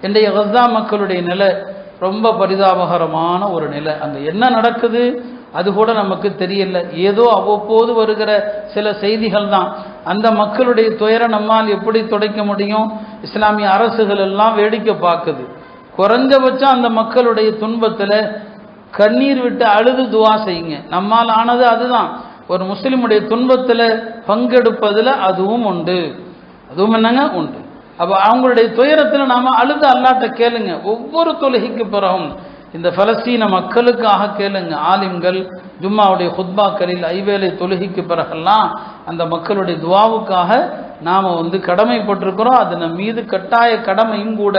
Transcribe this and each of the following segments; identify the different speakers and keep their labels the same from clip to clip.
Speaker 1: இன்றைய கஸா மக்களுடைய நிலை ரொம்ப பரிதாபகரமான ஒரு நிலை. அங்கே என்ன நடக்குது அது கூட நமக்கு தெரியல. ஏதோ அவ்வப்போது வருகிற சில செய்திகள் தான். அந்த மக்களுடைய துயரை நம்மால் எப்படி துடைக்க முடியும்? இஸ்லாமிய அரசுகள் எல்லாம் வேடிக்கை பார்க்குது. குறைஞ்சபட்சம் அந்த மக்களுடைய துன்பத்தில் கண்ணீர் விட்டு அழுது துவா செய்யுங்க. நம்மால் ஆனது அதுதான். ஒரு முஸ்லிமுடைய துன்பத்தில் பங்கெடுப்பதில் அதுவும் உண்டு. அதுவும் என்னங்க உண்டு. அப்போ அவங்களுடைய துயரத்தில் நாம் அழுது அல்லாட்ட கேளுங்க. ஒவ்வொரு தொழுகைக்கு பிறகும் இந்த பலஸ்தீன மக்களுக்காக கேளுங்க. ஆலிம்கள் ஜும்மாவுடைய ஹுத்பாக்களில் ஐவேளை தொழுகைக்கு பிறகெல்லாம் அந்த மக்களுடைய துவாவுக்காக நாம் கடமைப்பட்டிருக்கிறோம். அது நம் மீது கட்டாய கடமையும் கூட.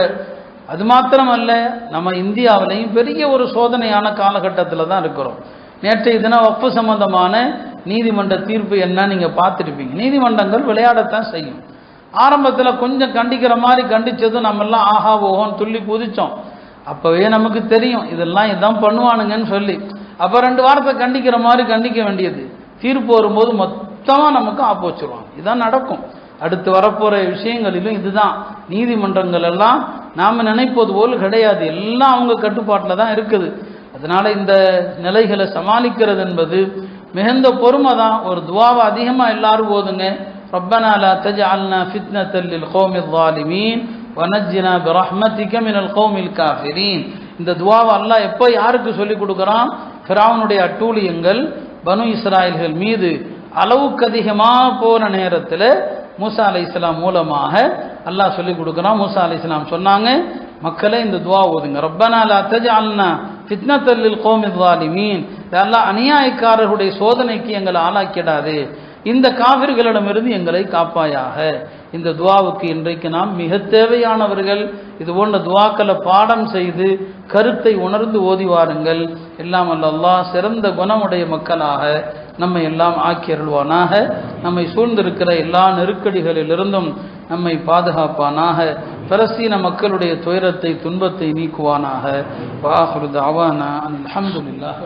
Speaker 1: அது மாத்திரமல்ல, நம்ம இந்தியாவிலையும் பெரிய ஒரு சோதனையான காலகட்டத்தில் தான் இருக்கிறோம். நேற்றைய தினம் வக்ஃபு சம்பந்தமான நீதிமன்ற தீர்ப்பு என்ன நீங்கள் பார்த்துருப்பீங்க. நீதிமன்றங்கள் விளையாடத்தான் செய்யும். ஆரம்பத்தில் கொஞ்சம் கண்டிக்கிற மாதிரி கண்டித்ததும் நம்மெல்லாம் ஆஹா ஓஹோன்னு துள்ளி குதித்தோம். அப்போவே நமக்கு தெரியும் இதெல்லாம் இதான் பண்ணுவானுங்கன்னு சொல்லி. அப்போ 2 வாரத்தை கண்டிக்கிற மாதிரி கண்டிக்க வேண்டியது, தீர்ப்பு வரும்போது மொத்தமாக நமக்கு ஆப்போச்சிருவாங்க. இதுதான் நடக்கும். அடுத்து வரப்போகிற விஷயங்களிலும் இதுதான். நீதிமன்றங்கள் எல்லாம் நாம் நினைப்பது போல் கிடையாது. எல்லாம் அவங்க கட்டுப்பாட்டில் தான் இருக்குது. அதனால் இந்த நிலைகளை சமாளிக்கிறது என்பது மிகுந்த பொறுமை தான். ஒரு துவாவை அதிகமாக எல்லாரும் போதுங்க. ரப்பனா லா தஜ்அல்னா ஃபித்னத்தல் லில் கௌமில் ஸாலிமீன் வனஜ்ஜினா பிரஹ்மதிக மினல் கௌமில் காஃபிரீன். இந்த துவாவை அல்லாஹ் எப்போ யாருக்கு சொல்லிக் கொடுக்குறான்? ஃபிரௌனுடைய அட்டூழியங்கள் பனு இஸ்ராயல்கள் மீது அளவுக்கு அதிகமாக போன நேரத்தில் மூசா அலைஹிஸ்ஸலாம் மூலமாக அல்லாஹ் சொல்லிக் கொடுக்குறான். மூசா அலைஹிஸ்ஸலாம் சொன்னாங்க, மக்களே இந்த துவா ஓதுங்க. ரப்பனா லா தஜ்அல்னா ஃபித்னத்தல் லில் கௌமில் ஸாலிமீன். அல்லாஹ் அநியாயக்காரர்களுடைய சோதனைக்கு எங்களை ஆளாக்கிடாதே, இந்த காபிர்களிடமிருந்து எங்களை காப்பாயாக. இந்த துவாவுக்கு இன்றைக்கு நாம் மிக தேவையானவர்கள். இது போன்ற துவாக்களை பாடம் செய்து கருத்தை உணர்ந்து ஓதி வாருங்கள். எல்லாம் அல்லாஹ் சிறந்த குணமுடைய மக்களாக நம்மை எல்லாம் ஆக்கி அருள்வானாக. நம்மை சூழ்ந்திருக்கிற எல்லா நெருக்கடிகளிலிருந்தும் நம்மை பாதுகாப்பானாக. பலஸ்தீன மக்களுடைய துயரத்தை துன்பத்தை நீக்குவானாக. வஆகிரு தஅவானா அல்ஹம்துலில்லாஹி.